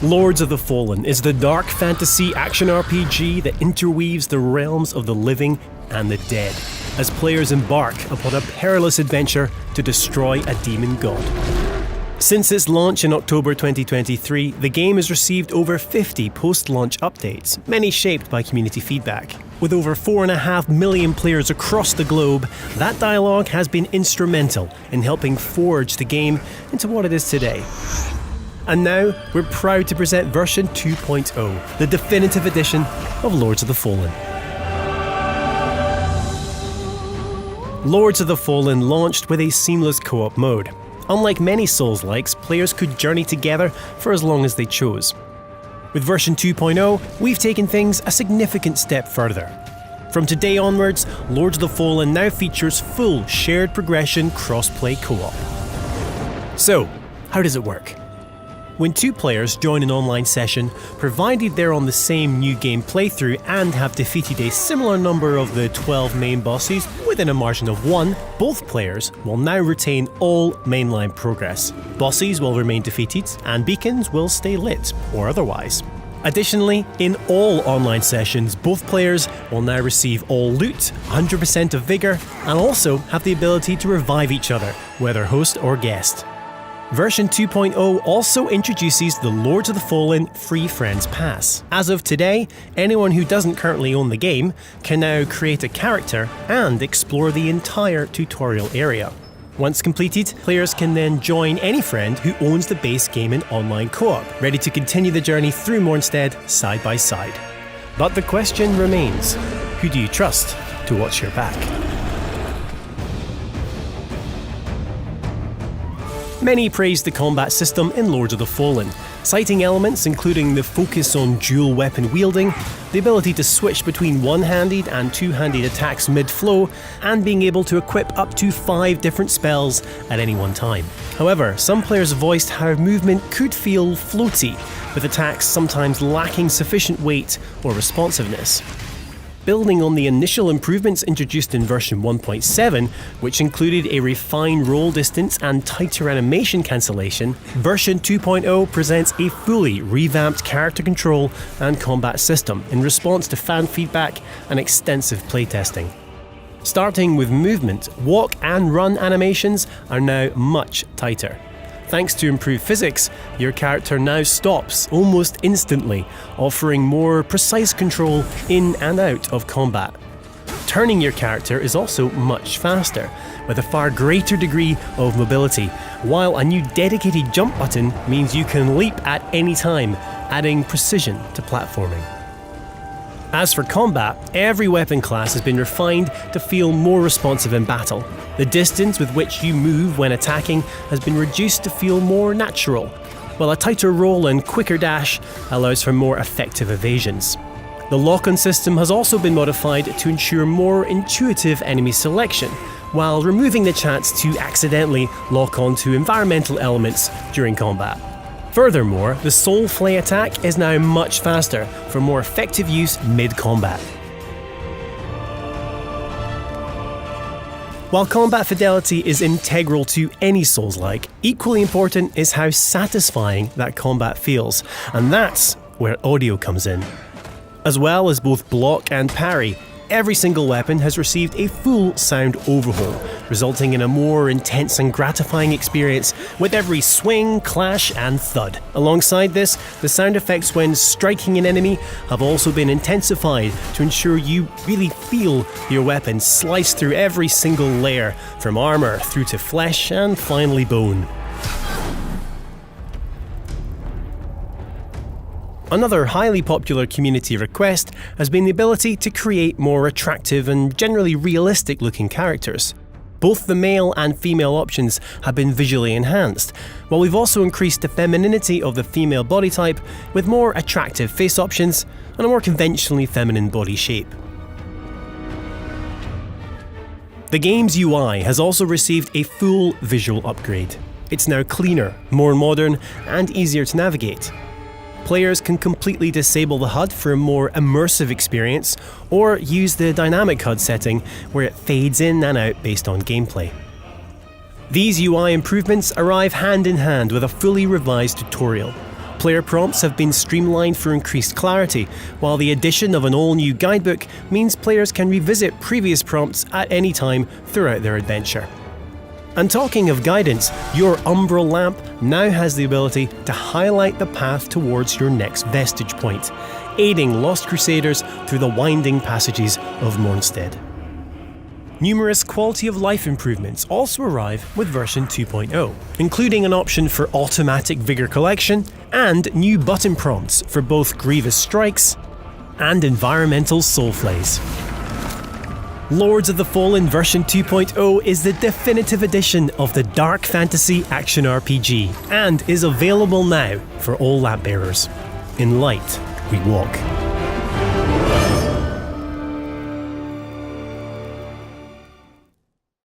Lords of the Fallen is the dark fantasy action RPG that interweaves the realms of the living and the dead, as players embark upon a perilous adventure to destroy a demon god. Since its launch in October 2023, the game has received over 50 post-launch updates, many shaped by community feedback. With over 4.5 million players across the globe, that dialogue has been instrumental in helping forge the game into what it is today. And now, we're proud to present version 2.0, the definitive edition of Lords of the Fallen. Lords of the Fallen launched with a seamless co-op mode. Unlike many Souls-likes, players could journey together for as long as they chose. With version 2.0, we've taken things a significant step further. From today onwards, Lords of the Fallen now features full shared progression crossplay co-op. So, how does it work? When two players join an online session, provided they're on the same new game playthrough and have defeated a similar number of the 12 main bosses within a margin of 1, both players will now retain all mainline progress. Bosses will remain defeated, and beacons will stay lit, or otherwise. Additionally, in all online sessions, both players will now receive all loot, 100% of vigour, and also have the ability to revive each other, whether host or guest. Version 2.0 also introduces the Lords of the Fallen Free Friends Pass. As of today, anyone who doesn't currently own the game can now create a character and explore the entire tutorial area. Once completed, players can then join any friend who owns the base game in online co-op, ready to continue the journey through Mornstead side by side. But the question remains, who do you trust to watch your back? Many praised the combat system in Lords of the Fallen, citing elements including the focus on dual weapon wielding, the ability to switch between one-handed and two-handed attacks mid-flow, and being able to equip up to 5 different spells at any one time. However, some players voiced how movement could feel floaty, with attacks sometimes lacking sufficient weight or responsiveness. Building on the initial improvements introduced in version 1.7, which included a refined roll distance and tighter animation cancellation, version 2.0 presents a fully revamped character control and combat system in response to fan feedback and extensive playtesting. Starting with movement, walk and run animations are now much tighter. Thanks to improved physics, your character now stops almost instantly, offering more precise control in and out of combat. Turning your character is also much faster, with a far greater degree of mobility, while a new dedicated jump button means you can leap at any time, adding precision to platforming. As for combat, every weapon class has been refined to feel more responsive in battle. The distance with which you move when attacking has been reduced to feel more natural, while a tighter roll and quicker dash allows for more effective evasions. The lock-on system has also been modified to ensure more intuitive enemy selection, while removing the chance to accidentally lock onto environmental elements during combat. Furthermore, the Soul Flay attack is now much faster for more effective use mid-combat. While combat fidelity is integral to any Souls-like, equally important is how satisfying that combat feels, and that's where audio comes in. As well as both block and parry, every single weapon has received a full sound overhaul, resulting in a more intense and gratifying experience with every swing, clash and thud. Alongside this, the sound effects when striking an enemy have also been intensified to ensure you really feel your weapon slice through every single layer, from armour through to flesh and finally bone. Another highly popular community request has been the ability to create more attractive and generally realistic looking characters. Both the male and female options have been visually enhanced, while we've also increased the femininity of the female body type with more attractive face options and a more conventionally feminine body shape. The game's UI has also received a full visual upgrade. It's now cleaner, more modern, and easier to navigate. Players can completely disable the HUD for a more immersive experience, or use the dynamic HUD setting where it fades in and out based on gameplay. These UI improvements arrive hand in hand with a fully revised tutorial. Player prompts have been streamlined for increased clarity, while the addition of an all-new guidebook means players can revisit previous prompts at any time throughout their adventure. And talking of guidance, your umbral lamp now has the ability to highlight the path towards your next vestige point, aiding Lost Crusaders through the winding passages of Mornstead. Numerous quality of life improvements also arrive with version 2.0, including an option for automatic vigor collection and new button prompts for both grievous strikes and environmental soulflays. Lords of the Fallen version 2.0 is the definitive edition of the dark fantasy action RPG and is available now for all lamp bearers. In light, we walk.